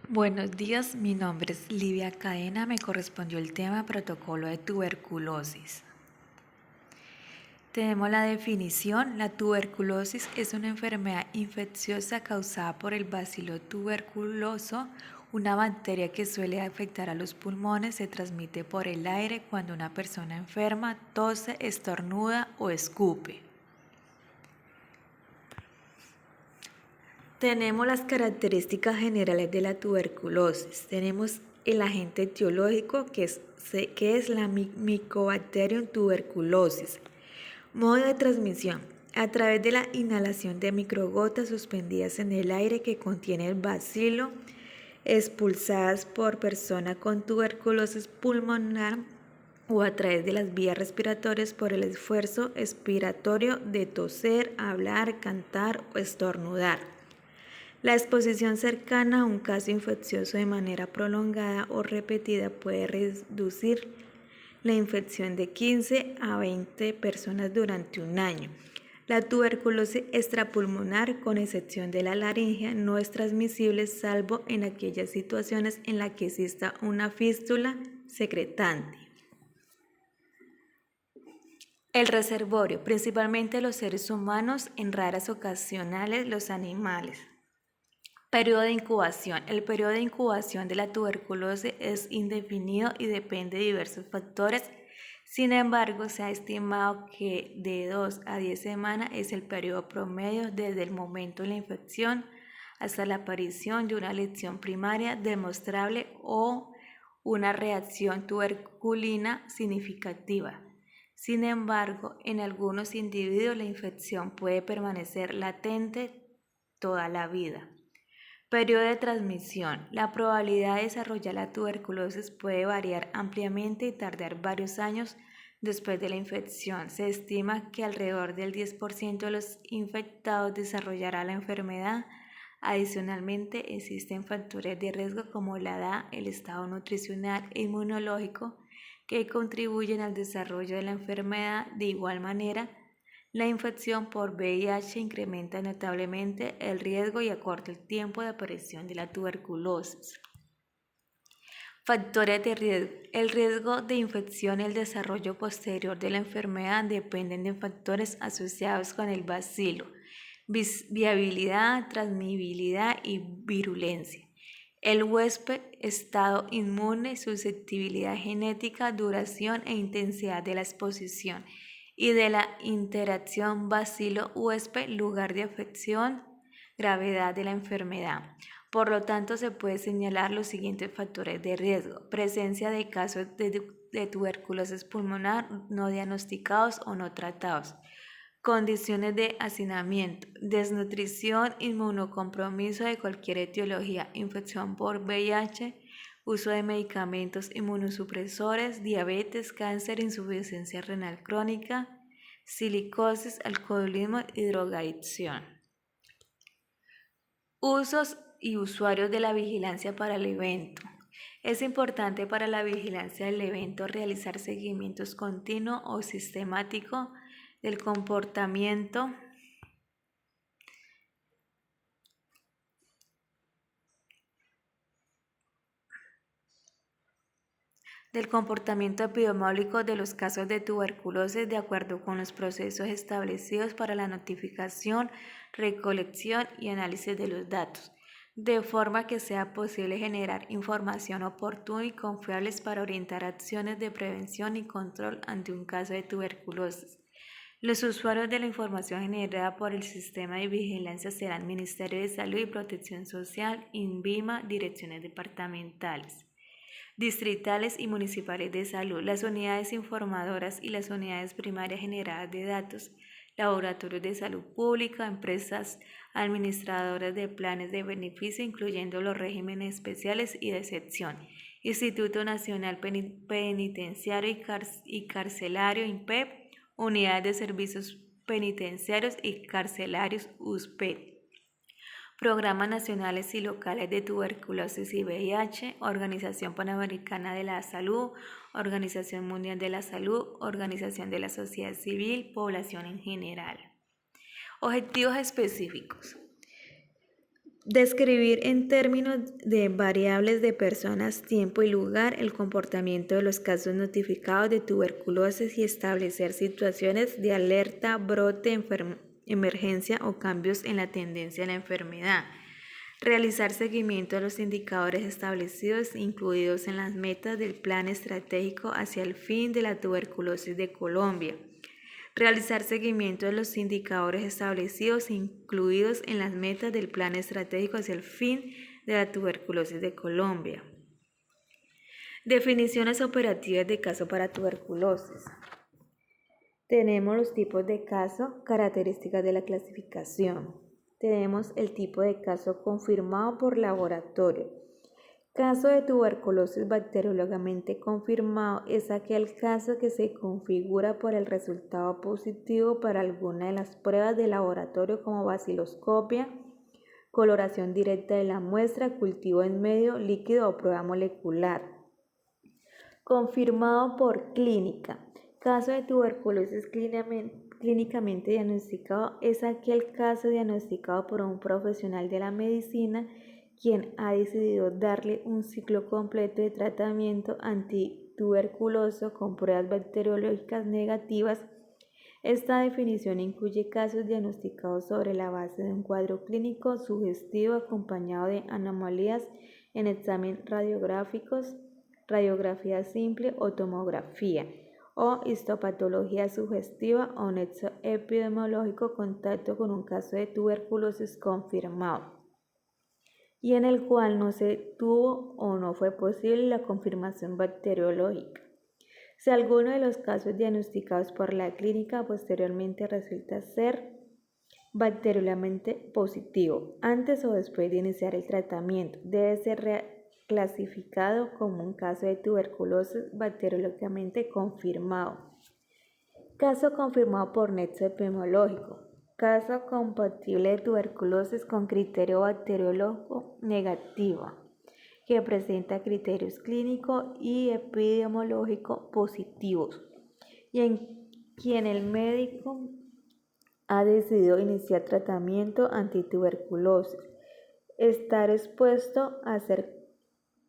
Buenos días, mi nombre es Livia Cadena, me correspondió el tema protocolo de tuberculosis. Tenemos la definición: la tuberculosis es una enfermedad infecciosa causada por el bacilo tuberculoso, una bacteria que suele afectar a los pulmones. Se transmite por el aire cuando una persona enferma tose, estornuda o escupe. Tenemos las características generales de la tuberculosis. Tenemos el agente etiológico que es la Mycobacterium tuberculosis. Modo de transmisión: a través de la inhalación de microgotas suspendidas en el aire que contiene el bacilo, expulsadas por persona con tuberculosis pulmonar, o a través de las vías respiratorias por el esfuerzo expiratorio de toser, hablar, cantar o estornudar. La exposición cercana a un caso infeccioso de manera prolongada o repetida puede reducir la infección de 15 a 20 personas durante un año. La tuberculosis extrapulmonar, con excepción de la laringe, no es transmisible salvo en aquellas situaciones en las que exista una fístula secretante. El reservorio: principalmente los seres humanos, en raras ocasiones los animales. Periodo de incubación: el periodo de incubación de la tuberculosis es indefinido y depende de diversos factores. Sin embargo, se ha estimado que de 2 a 10 semanas es el periodo promedio desde el momento de la infección hasta la aparición de una lesión primaria demostrable o una reacción tuberculina significativa. Sin embargo, en algunos individuos la infección puede permanecer latente toda la vida. Periodo de transmisión: la probabilidad de desarrollar la tuberculosis puede variar ampliamente y tardar varios años después de la infección. Se estima que alrededor del 10% de los infectados desarrollará la enfermedad. Adicionalmente, existen factores de riesgo como la edad, el estado nutricional e inmunológico que contribuyen al desarrollo de la enfermedad. De igual manera, la infección por VIH incrementa notablemente el riesgo y acorta el tiempo de aparición de la tuberculosis. Factores de riesgo: el riesgo de infección y el desarrollo posterior de la enfermedad dependen de factores asociados con el bacilo: viabilidad, transmisibilidad y virulencia. El huésped, estado inmune, susceptibilidad genética, duración e intensidad de la exposición y de la interacción bacilo-huésped, lugar de afección, gravedad de la enfermedad. Por lo tanto, se puede señalar los siguientes factores de riesgo: presencia de casos de tuberculosis pulmonar no diagnosticados o no tratados, condiciones de hacinamiento, desnutrición, inmunocompromiso de cualquier etiología, infección por VIH, uso de medicamentos inmunosupresores, diabetes, cáncer, insuficiencia renal crónica, silicosis, alcoholismo y drogadicción. Usos y usuarios de la vigilancia para el evento. Es importante para la vigilancia del evento realizar seguimientos continuo o sistemático del comportamiento epidemiológico de los casos de tuberculosis de acuerdo con los procesos establecidos para la notificación, recolección y análisis de los datos, de forma que sea posible generar información oportuna y confiable para orientar acciones de prevención y control ante un caso de tuberculosis. Los usuarios de la información generada por el sistema de vigilancia serán Ministerio de Salud y Protección Social, INVIMA, direcciones departamentales, distritales y municipales de salud, las unidades informadoras y las unidades primarias generadoras de datos, laboratorios de salud pública, empresas administradoras de planes de beneficio, incluyendo los regímenes especiales y de excepción, Instituto Nacional Penitenciario y Carcelario, INPEP, unidades de servicios penitenciarios y carcelarios, USPED. Programas nacionales y locales de tuberculosis y VIH, Organización Panamericana de la Salud, Organización Mundial de la Salud, Organización de la Sociedad Civil, población en general. Objetivos específicos. Describir en términos de variables de personas, tiempo y lugar el comportamiento de los casos notificados de tuberculosis y establecer situaciones de alerta, brote, emergencia o cambios en la tendencia de la enfermedad. Realizar seguimiento a los indicadores establecidos incluidos en las metas del Plan Estratégico hacia el fin de la tuberculosis de Colombia. Realizar seguimiento de los indicadores establecidos incluidos en las metas del Plan Estratégico hacia el fin de la tuberculosis de Colombia. Definiciones operativas de caso para tuberculosis. Tenemos los tipos de caso, características de la clasificación. Tenemos el tipo de caso confirmado por laboratorio. Caso de tuberculosis bacteriológicamente confirmado es aquel caso que se configura por el resultado positivo para alguna de las pruebas de laboratorio como baciloscopia, coloración directa de la muestra, cultivo en medio líquido o prueba molecular. Confirmado por clínica. Caso de tuberculosis clínicamente diagnosticado es aquel caso diagnosticado por un profesional de la medicina quien ha decidido darle un ciclo completo de tratamiento antituberculoso con pruebas bacteriológicas negativas. Esta definición incluye casos diagnosticados sobre la base de un cuadro clínico sugestivo acompañado de anomalías en examen radiográficos, radiografía simple o tomografía, o histopatología sugestiva o nexo epidemiológico contacto con un caso de tuberculosis confirmado, y en el cual no se tuvo o no fue posible la confirmación bacteriológica. Si alguno de los casos diagnosticados por la clínica posteriormente resulta ser bacteriológicamente positivo, antes o después de iniciar el tratamiento, debe ser clasificado como un caso de tuberculosis bacteriológicamente confirmado. Caso confirmado por nexo epidemiológico. Caso compatible de tuberculosis con criterio bacteriológico negativo, que presenta criterios clínicos y epidemiológicos positivos, y en quien el médico ha decidido iniciar tratamiento antituberculosis. Estar expuesto a ser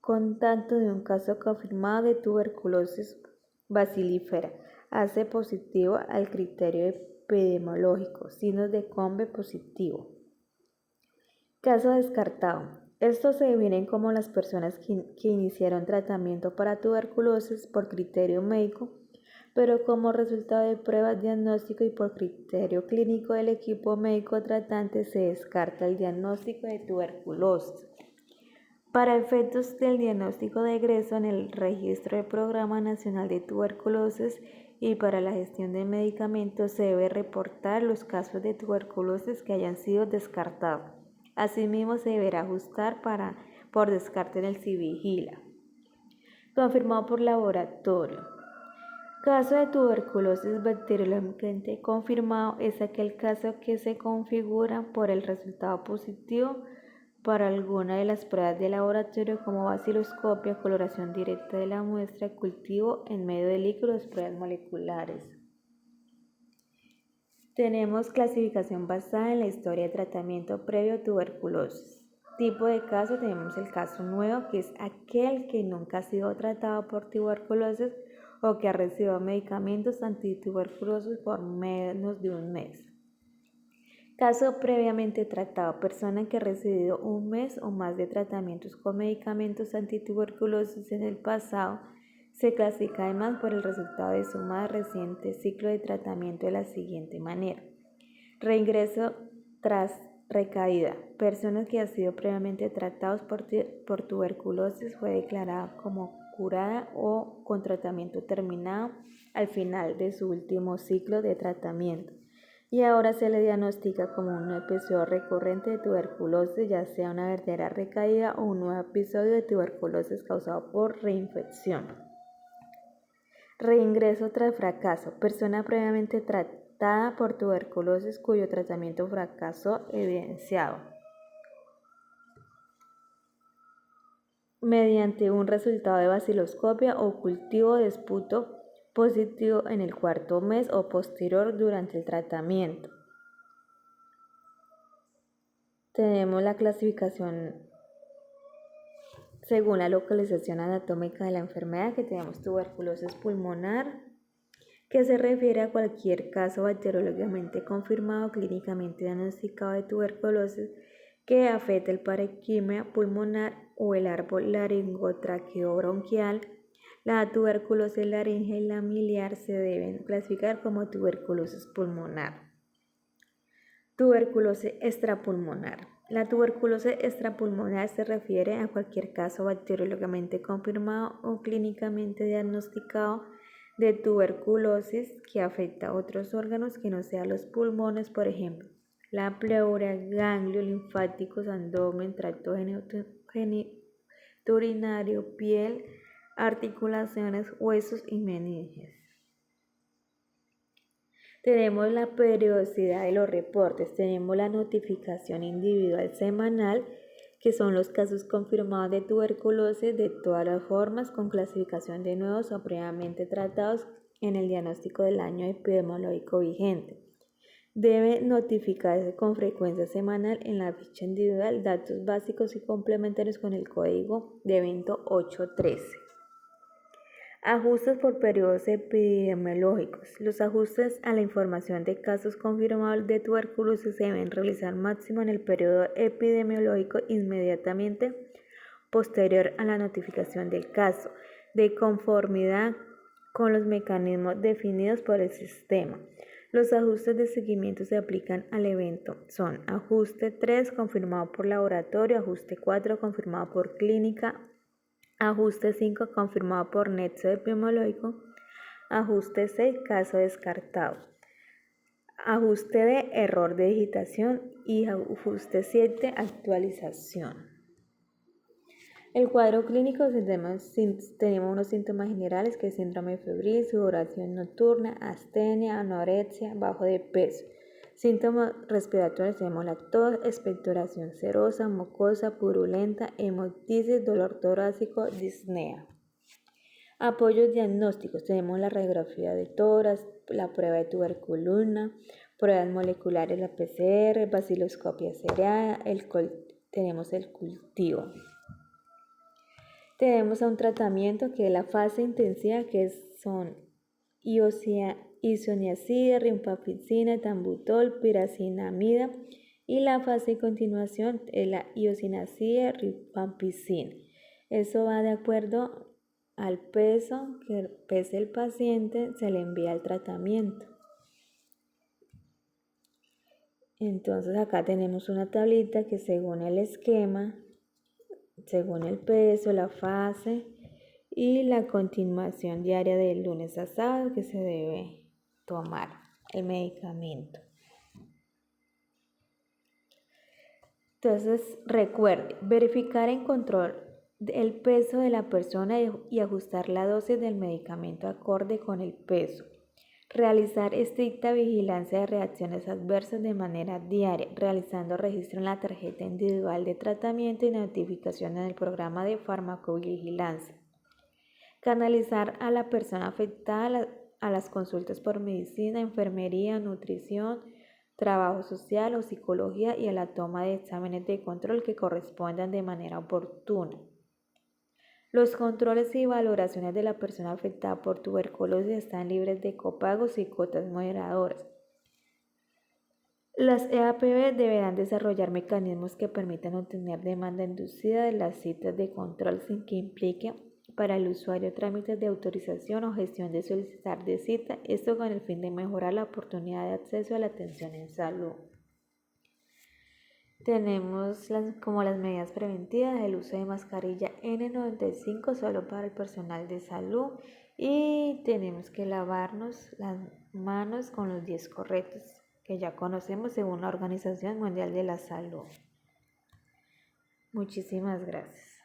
contacto de un caso confirmado de tuberculosis bacilífera hace positivo al criterio epidemiológico, signos de COMBE positivo. Caso descartado. Estos se definen como las personas que iniciaron tratamiento para tuberculosis por criterio médico, pero como resultado de pruebas diagnóstico y por criterio clínico del equipo médico tratante se descarta el diagnóstico de tuberculosis. Para efectos del diagnóstico de egreso en el registro del Programa Nacional de Tuberculosis y para la gestión de medicamentos se debe reportar los casos de tuberculosis que hayan sido descartados. Asimismo, se deberá ajustar por descarte en el SIVIGILA. Confirmado por laboratorio. Caso de tuberculosis bacteriológicamente confirmado es aquel caso que se configura por el resultado positivo para alguna de las pruebas de laboratorio como baciloscopia, coloración directa de la muestra, cultivo en medio de líquidos, pruebas moleculares. Tenemos clasificación basada en la historia de tratamiento previo a tuberculosis. Tipo de caso, tenemos el caso nuevo, que es aquel que nunca ha sido tratado por tuberculosis o que ha recibido medicamentos antituberculosis por menos de un mes. Caso previamente tratado, persona que ha recibido un mes o más de tratamientos con medicamentos antituberculosis en el pasado, se clasifica además por el resultado de su más reciente ciclo de tratamiento de la siguiente manera. Reingreso tras recaída. Personas que han sido previamente tratados por tuberculosis fue declarada como curada o con tratamiento terminado al final de su último ciclo de tratamiento, y ahora se le diagnostica como un episodio recurrente de tuberculosis, ya sea una verdadera recaída o un nuevo episodio de tuberculosis causado por reinfección. Reingreso tras fracaso. Persona previamente tratada por tuberculosis cuyo tratamiento fracasó evidenciado mediante un resultado de baciloscopia o cultivo de esputo positivo en el cuarto mes o posterior durante el tratamiento. Tenemos la clasificación según la localización anatómica de la enfermedad, que tenemos tuberculosis pulmonar, que se refiere a cualquier caso bacteriológicamente confirmado, clínicamente diagnosticado de tuberculosis que afecta el parénquima pulmonar o el árbol laringotraqueobronquial. La tuberculosis laringea y la miliar se deben clasificar como tuberculosis pulmonar. Tuberculosis extrapulmonar. La tuberculosis extrapulmonar se refiere a cualquier caso bacteriológicamente confirmado o clínicamente diagnosticado de tuberculosis que afecta a otros órganos que no sean los pulmones, por ejemplo, la pleura, ganglios linfáticos, abdomen, tracto genitourinario, piel, articulaciones, huesos y meninges. Tenemos la periodicidad de los reportes, tenemos la notificación individual semanal, que son los casos confirmados de tuberculosis de todas las formas, con clasificación de nuevos o previamente tratados en el diagnóstico del año epidemiológico vigente. Debe notificarse con frecuencia semanal en la ficha individual datos básicos y complementarios con el código de evento 813. Ajustes por periodos epidemiológicos. Los ajustes a la información de casos confirmados de tuberculosis se deben realizar máximo en el periodo epidemiológico inmediatamente posterior a la notificación del caso, de conformidad con los mecanismos definidos por el sistema. Los ajustes de seguimiento se aplican al evento. Son ajuste 3 confirmado por laboratorio, ajuste 4 confirmado por clínica, ajuste 5 confirmado por nexo epidemiológico, ajuste 6 caso descartado, ajuste de error de digitación y ajuste 7 actualización. El cuadro clínico, tenemos unos síntomas generales que es síndrome febril, sudoración nocturna, astenia, anorexia, bajo de peso. Síntomas respiratorios tenemos la tos, expectoración serosa, mucosa, purulenta, hemoptisis, dolor torácico, disnea. Apoyos diagnósticos, tenemos la radiografía de tórax, la prueba de tuberculina, pruebas moleculares, la PCR, baciloscopia seriada, tenemos el cultivo. Tenemos a un tratamiento que es la fase intensiva, que son isoniazida, rifampicina, tambutol, pirazinamida, y la fase de continuación es la isoniazida, rifampicina. Eso va de acuerdo al peso que pese el paciente, se le envía el tratamiento. Entonces acá tenemos una tablita que según el esquema, según el peso, la fase y la continuación diaria de lunes a sábado que se debe tomar el medicamento. Entonces, recuerde, verificar en control el peso de la persona y ajustar la dosis del medicamento acorde con el peso. Realizar estricta vigilancia de reacciones adversas de manera diaria, realizando registro en la tarjeta individual de tratamiento y notificación en el programa de farmacovigilancia. Canalizar a la persona afectada a las consultas por medicina, enfermería, nutrición, trabajo social o psicología y a la toma de exámenes de control que correspondan de manera oportuna. Los controles y valoraciones de la persona afectada por tuberculosis están libres de copagos y cuotas moderadoras. Las EAPB deberán desarrollar mecanismos que permitan obtener demanda inducida de las citas de control sin que implique para el usuario trámites de autorización o gestión de solicitar de cita, esto con el fin de mejorar la oportunidad de acceso a la atención en salud. Tenemos como las medidas preventivas, el uso de mascarilla N95 solo para el personal de salud, y tenemos que lavarnos las manos con los 10 correctos que ya conocemos según la Organización Mundial de la Salud. Muchísimas gracias.